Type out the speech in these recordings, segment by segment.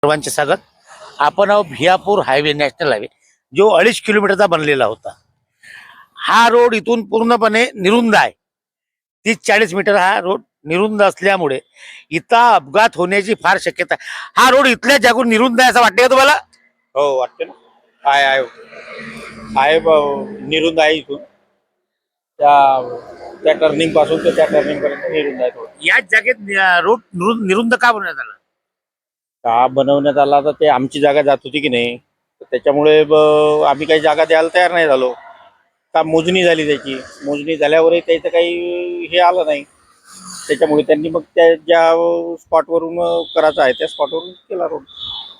सर्वांचे स्वागत. आपण भियापूर हायवे, नॅशनल हायवे, जो 2.5 किलोमीटरचा बनलेला होता. हा रोड इथून पूर्णपणे निरुंद आहे. 30-40 मीटर हा रोड निरुंद असल्यामुळे इथं अपघात होण्याची फार शक्यता आहे. हा रोड इथल्या जागून निरुंद आहे असं वाटतं का तुम्हाला? हो वाटते ना. आहे आहे आहे निरुंद आहे. इथून त्या टर्निंग पासून ते त्या टर्निंग पर्यंत निरुंद आहे. थोडं याच जागेत रोड निरुंद का बनवण्यात आला? का बनवण्यात आला तर ते आमची जागा जात होती की नाही, तर त्याच्यामुळे आम्ही काही जागा द्यायला तयार नाही झालो. का मोजणी झाली, त्याची मोजणी झाल्यावरही त्याचं काही हे आलं नाही. त्याच्यामुळे त्यांनी मग त्या ज्या स्पॉटवरून करायचं आहे त्या स्पॉटवरून केला रोड.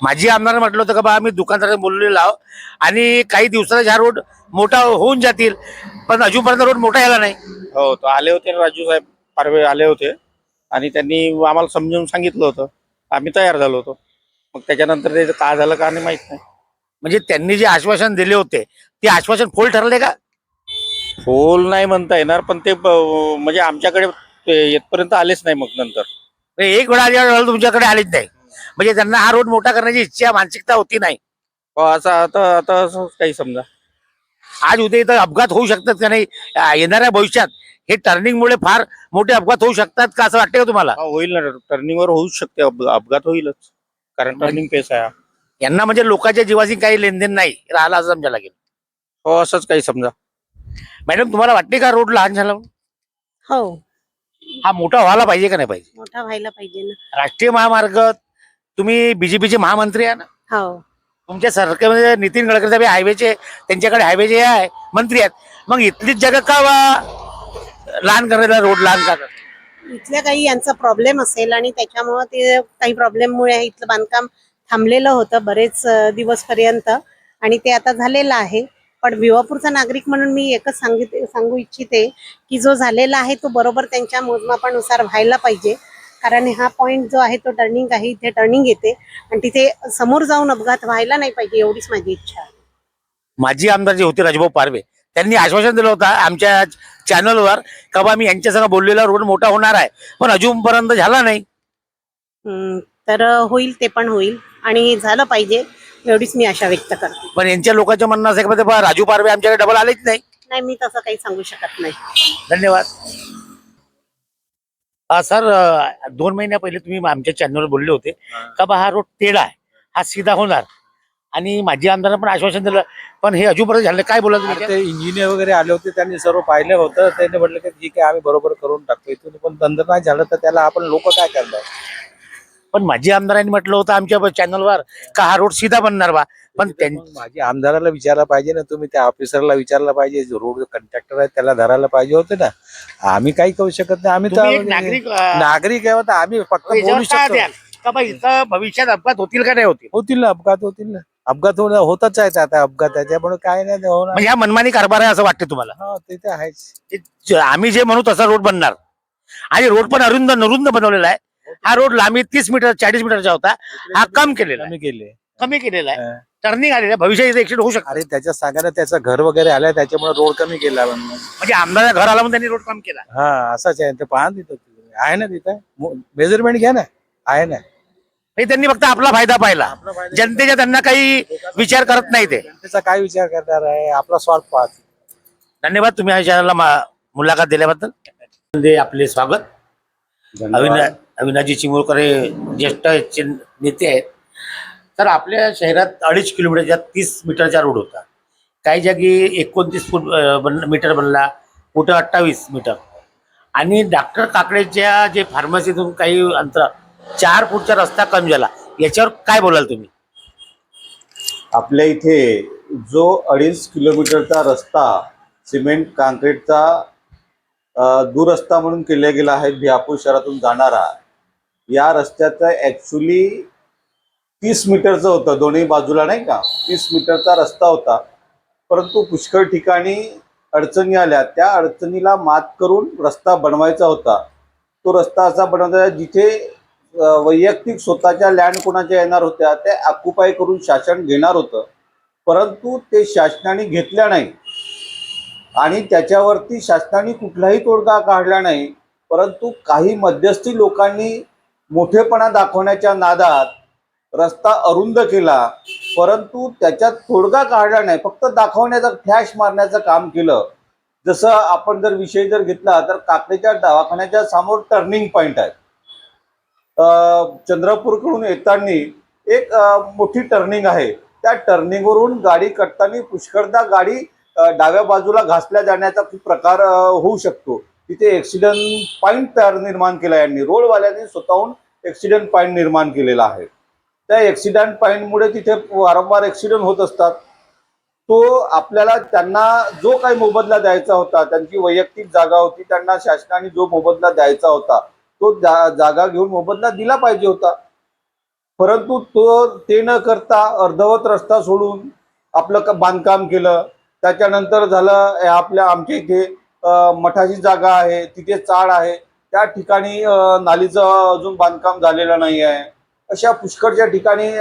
माझी आमदार म्हटलं होतं का बा आम्ही दुकानदारांना बोललेलो आहो आणि काही दिवसात हा रोड मोठा होऊन जातील, पण अजूनपर्यंत रोड मोठा झाला नाही. हो, तो आले होते राजू साहेब पारवे आले होते आणि त्यांनी आम्हाला समजून सांगितलं होतं. आम्ही तयार झालो होतो. मग त्याच्यानंतर त्याचं काय झालं का नाही माहित नाही. म्हणजे त्यांनी जे आश्वासन दिले होते ते आश्वासन फोल ठरले का? फोल नाही म्हणता येणार, पण ते म्हणजे आमच्याकडे ते येतपर्यंत आलेच नाही. मग नंतर म्हणजे एक वेळा आल्यावर तुमच्याकडे आलीच नाही, म्हणजे त्यांना हा रोड मोठा करण्याची इच्छा, मानसिकता होती नाही. असं आता आता असं काही समजा. आज उद्या इथं अपघात होऊ शकतात का नाही? येणाऱ्या भविष्यात हे टर्निंग मुळे फार मोठे अपघात होऊ शकतात का असं वाटतं का तुम्हाला? होईल ना, टर्निंगवर होऊच शकते, अपघात होईलच, कारण टर्निंग पेस आहे. यांना म्हणजे लोकांच्या जीवाशी काही लेनदेन नाही राहिला असं समजा लागेल. हो, असंच काही समजा. मॅडम, तुम्हाला वाटते का रोड लहान झाला? हो, हा मोठा व्हायला पाहिजे का नाही पाहिजे? मोठा व्हायला पाहिजे ना. राष्ट्रीय महामार्ग, तुम्ही बीजेपीचे महामंत्री आहे ना, हो, तुमच्या सरकारमध्ये नितीन गडकरी साहेब हायवेचे, त्यांच्याकडे हायवेचे आहे मंत्री आहेत, मग इथलीच जगह का लहान करायला, रोड लहान का? इथल्या काही यांचा प्रॉब्लेम असेल आणि त्याच्यामुळे ते काही प्रॉब्लेममुळे इथलं बांधकाम थांबलेलं होतं बरेच दिवसपर्यंत आणि ते आता झालेलं आहे. पण भिवापूरचा नागरिक म्हणून मी एकच सांगू इच्छिते की जो झालेला आहे तो बरोबर त्यांच्या मोजमापानुसार व्हायला पाहिजे. कारण हा पॉइंट जो आहे तो टर्निंग आहे, इथे टर्निंग येते आणि तिथे समोर जाऊन अपघात व्हायला नाही पाहिजे, एवढीच माझी इच्छा आहे. माजी आमदार जे होते राजभाऊ पारवे, त्यांनी आश्वासन दिलं होतं आमच्या चॅनलवर का बा मी यांच्यासंग बोललेला रोड मोठा होणार आहे, पण अजूनपर्यंत झाला नाही. तर होईल, ते पण होईल आणि झालं पाहिजे, एवढीच मी आशा व्यक्त करते. पण यांच्या लोकांचं म्हणणं असं आहे की राजू पारवे आमच्याकडे डबल आलेच नाही. नाही, मी तसं काही सांगू शकत नाही. धन्यवाद. सर, 2 महिन्या पहिले तुम्ही आमच्या चॅनलवर बोलले होते का बा हा रोड टेढा आहे, हा सीधा होणार, आणि माझी आमदारांना पण आश्वासन दिलं, पण हे अजूनपर्यंत झालं काय बोला तुम्ही? ते इंजिनियर वगैरे आले होते, त्यांनी सर्व पाहिलं होतं. त्यांनी म्हटलं की ठीक आहे, आम्ही बरोबर करून टाकतो इथून, पण धंदा नाही झालं तर त्याला आपण लोक काय करणार. पण माझी आमदारांनी म्हटलं होतं आमच्या चॅनलवर का हा रोड सीधा बनणार बा, पण मग माझी आमदाराला विचारला पाहिजे ना, तुम्ही त्या ऑफिसरला विचारला पाहिजे, जो रोड कॉन्ट्रॅक्टर आहे त्याला धरायला पाहिजे होते ना. आम्ही काही करू शकत नाही, आम्ही तुम्ही एक तर नागरिक आहे होता, आम्ही फक्त बोलू याच्यावर काय शकतो. द्याल का बा इथं भविष्यात अपघात होतील का नाही होतील? होतील ना, अपघात होतील ना. अपघात होतच आहे आता, अपघात आहे त्यामुळे काय नाही होणार. म्हणजे हा मनमानी कारभार आहे असं वाटते तुम्हाला? हा, ते तर आहेच. आम्ही जे म्हणू तसा रोड बनणार, आणि रोड पण अरुंद नरुंद बनवलेला आहे. हा रोड लांबी 30 मीटर 40 मीटरचा होता, हा कमी केलेला आहे. कमी केलेला आहे, टर्निंग आलेला आहे. भविष्यात इथे ऍक्सिडेंट होऊ शकतो. अरे त्याच्या सांगायला त्याचं घर वगैरे आलं, त्याच्यामुळे रोड कमी केला. म्हणजे आमदार घर आला म्हणून त्यांनी रोड कमी केला. हा, असंच आहे. ते पहा तिथं आहे ना, तिथं मेजरमेंट घ्या ना, आहे ना. हे त्यांनी फक्त आपला फायदा पाहिला, जनतेचा त्यांना काही विचार करत नाही. ते त्याचा काय विचार करणार आहे, आपला स्वार्थ पाहत. धन्यवाद, तुम्ही या चॅनलला मुलाखत दिल्याबद्दल. आपले स्वागत. अविनाशजी चिमुरकर हे ज्येष्ठ नेते आहेत. तर आपल्या शहरात 2.5 किलोमीटरच्या 30 मीटरचा रोड होता, काही जागी 29 मीटर बनला, कुठं 28 मीटर, आणि डॉक्टर काकडेच्या जे फार्मसीतून काही अंतर 4 फूटचा रस्ता कमी झाला. याच्यावर काय बोलाल तुम्ही? आपल्या इथे जो 2.5 किलोमीटरचा रस्ता सिमेंट काँक्रीटचा दुरस्ता म्हणून केला गेला आहे भियापूर शहरातून जाणारा, या रस्त्याचं ॲक्च्युली 30 मीटरचं होतं, दोन्ही बाजूला नाही का 30 मीटरचा रस्ता होता. परंतु पुष्कळ ठिकाणी अडचणी आल्या, त्या अडचणीला मात करून रस्ता बनवायचा होता. तो रस्ता असा बनवता जिथे वैयक्तिक स्वतःच्या लँड कोणाच्या येणार होत्या ते ऑक्युपाय करून शासन घेणार होतं, परंतु ते शासनाने घेतल्या नाही आणि त्याच्यावरती शासनाने कुठलाही तोडगा काढला नाही. परंतु काही मध्यस्थी लोकांनी मोठेपणा दाखवण्याच्या नादात रस्ता अरुंद केला, परंतु त्याच्यात तोडगा काढला नाही, फक्त दाखवण्याचा फ्लॅश मारण्याचं काम केलं. जसं आपण जर विषय जर घेतला तर काकडेच्या दवाखान्याच्या समोर टर्निंग पॉइंट आहे. चंद्रपूरकडून येताना एक मोठी टर्निंग आहे. त्या टर्निंगवरून गाडी कटताना पुष्कळदा गाडी डाव्या बाजूला घासल्या जाण्याचा खूप प्रकार होऊ शकतो. तिथे ऍक्सिडेंट पॉइंट तयार निर्माण केला यांनी, रोडवाल्यांनी स्वतःहून ऍक्सिडेंट पॉइंट निर्माण केलेला आहे. त्या ऍक्सिडेंट पॉइंटमुळे तिथे वारंवार ऍक्सिडेंट होत असतात. तो आपल्याला त्यांना जो काही मोबदला द्यायचा होता, त्यांची वैयक्तिक जागा होती, त्यांना शासनाने जो मोबदला द्यायचा होता तो जागा घेऊन मोबदला दिला पाहिजे होता. परंतु ते न करता अर्धवट रस्ता सोडून आपलं बांधकाम केलं. त्याच्यानंतर झालं आमच्या इथे मठाची जागा आहे, तिथे चाळ आहे, त्या ठिकाणी नालीचं अजून बांधकाम झालेलं नाही आहे. अशा पुष्कळच्या ठिकाणी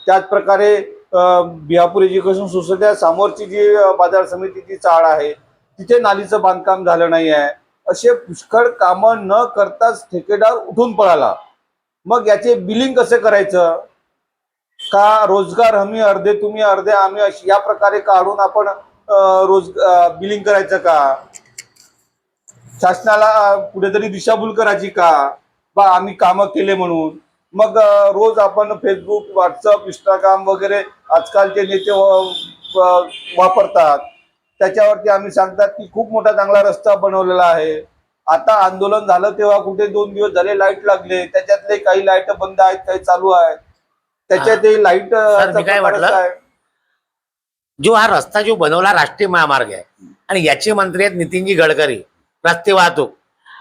त्याच प्रकारे बिहापूर एज्युकेशन सोसायटी समोरची जी बाजार समितीची चाळ आहे तिथे नालीचं बांधकाम झालं नाही आहे. असे पुष्कळ कामं न करताच ठेकेदार उठून पळाला. मग याचे बिलिंग कसे करायचं? का रोजगार हमी अर्धे तुम्ही अर्धे आम्ही अशी या प्रकारे काढून आपण बिलिंग करायचं का? शासनाला कुठेतरी दिशाभूल करायची का बा आम्ही कामं केले म्हणून? मग रोज आपण फेसबुक, व्हॉट्सअप, इंस्टाग्राम वगैरे आजकालचे नेते वापरतात. त्याच्यावरती आम्ही सांगतात की खूप मोठा चांगला रस्ता बनवलेला आहे. आता आंदोलन झालं तेव्हा कुठे 2 दिवस झाले लाईट लागले, त्याच्यातले काही लाईट बंद आहेत, काही चालू आहेत. त्याच्यात लाईट मी काय म्हटलं, जो हा रस्ता जो बनवला राष्ट्रीय महामार्ग आहे आणि याचे मंत्री आहेत नितीनजी गडकरी, रस्ते वाहतूक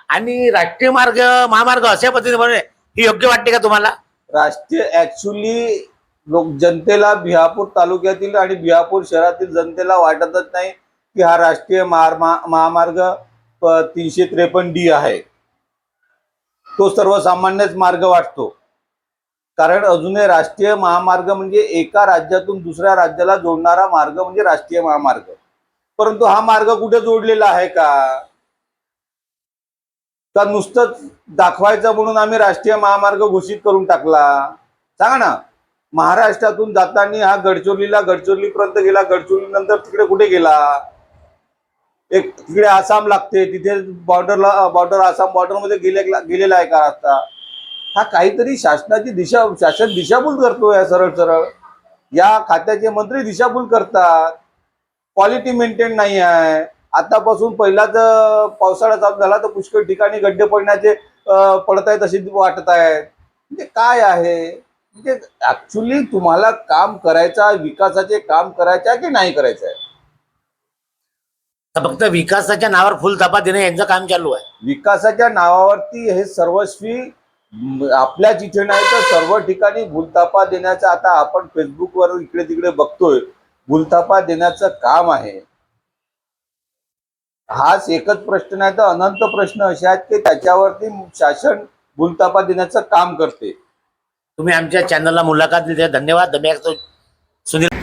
आणि राष्ट्रीय महामार्ग अशा पद्धतीने बनवले, ही योग्य वाटते का तुम्हाला? राष्ट्रीय ऍक्च्युली जनतेला बिहापूर तालुक्यातील आणि बिहापूर शहरातील जनतेला वाटतच नाही की हा राष्ट्रीय महामार्ग 353D आहे. तो सर्वसामान्यच मार्ग वाटतो. कारण अजूनही राष्ट्रीय महामार्ग म्हणजे एका राज्यातून दुसऱ्या राज्याला जोडणारा मार्ग म्हणजे राष्ट्रीय महामार्ग. परंतु हा मार्ग कुठे जोडलेला आहे का नुसतंच दाखवायचं म्हणून आम्ही राष्ट्रीय महामार्ग घोषित करून टाकला? सांगा ना. महाराष्ट्रातून जाताना हा गडचिरोलीपर्यंत गेला, गडचिरोली नंतर तिकडे कुठे गेला? एक तिकडे आसाम लागते, तिथे बॉर्डर आसाम बॉर्डरमध्ये गेलेला आहे का रस्ता? हा काहीतरी शासन दिशाभूल करतोय. सरळ सरळ या खात्याचे मंत्री दिशाभूल करतात. क्वालिटी मेंटेन नाही आहे. आतापासून पहिलाच पावसाळा चालू झाला तर पुष्कळ ठिकाणी गड्डे पडत आहेत अशी वाटत आहेत. म्हणजे काय आहे, म्हणजे ऍक्च्युली तुम्हाला काम करायचं, विकासाचे काम करायचं आहे की नाही करायचं आहे? फक्त विकासाच्या नावावर फुलथापा देणे यांचं काम चालू आहे. विकासाच्या नावावरती हे सर्वस्वी आपल्याच इथे नाही तर सर्व ठिकाणी भूलथापा देण्याचं आता आपण फेसबुकवर इकडे तिकडे बघतोय. भूलथापा देण्याचं काम आहे. हाच एकच प्रश्न नाही तर अनंत प्रश्न असे आहेत की त्याच्यावरती शासन भूलथापा देण्याचं काम करते. तुम्ही आमच्या चॅनलला मुलाखत दिली, धन्यवाद. सुनील.